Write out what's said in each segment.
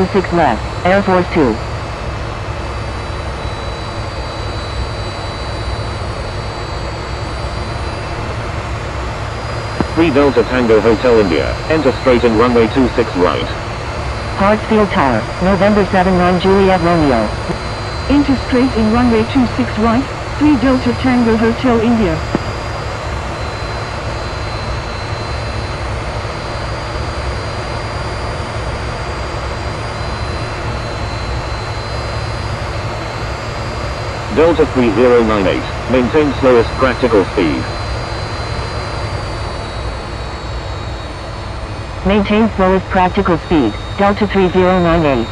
6 left, Air Force 2. Delta Tango Hotel India, enter straight in runway 26 right. Hartsfield Tower, November 79 Juliet Romeo. Enter straight in runway 26 right, 3 Delta Tango Hotel India. Delta 3098, maintain slowest practical speed. Maintain slowest practical speed, Delta 3098.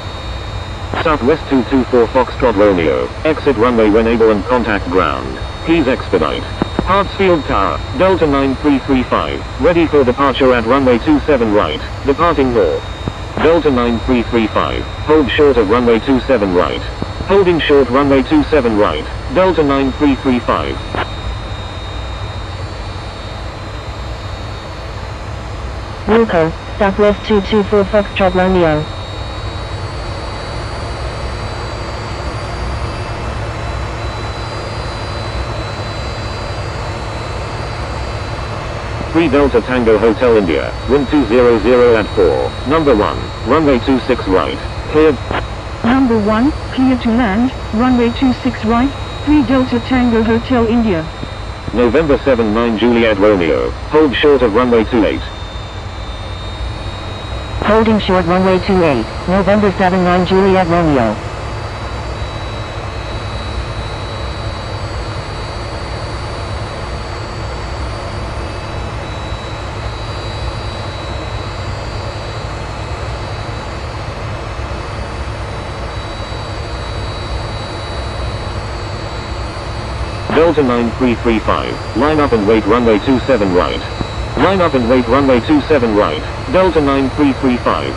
Southwest 224 Foxtrot Romeo, exit runway when able and contact ground. Please expedite. Hartsfield Tower, Delta 9335, ready for departure at runway 27 right, departing north. Delta 9335, hold short of runway 27 right. Holding short runway 27 right, Delta 9335. Wilco, Southwest 224 Foxtrot Romeo. Delta Tango Hotel India, wind 200 at 4, number 1, runway 26 right, cleared. Number 1, clear to land, runway 26 right, 3 Delta Tango Hotel India. November 79 Juliet Romeo, hold short of runway 28. Holding short runway 28, November 79 Juliet Romeo. Delta 9335, line up and wait runway 27 right. Line up and wait runway 27 right, Delta 9335.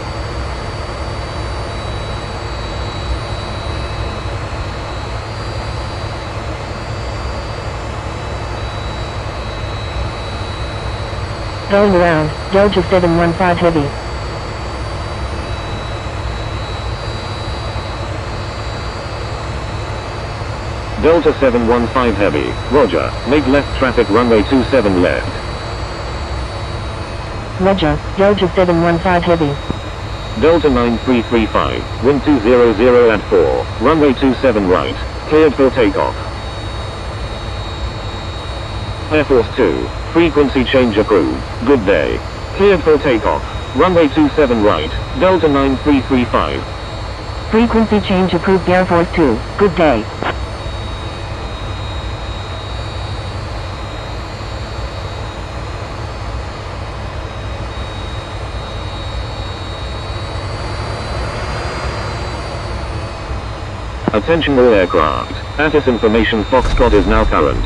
Going around, Delta 715 Heavy. Delta 715 Heavy, roger, make left traffic runway 27 left. Roger, Delta 715 Heavy. Delta 9335, wind 200 at 4, runway 27 right, cleared for takeoff. Air Force 2, frequency change approved, good day. Cleared for takeoff, runway 27 right, Delta 9335. Frequency change approved Air Force 2, good day. Attention all aircraft, ATIS information Foxtrot is now current.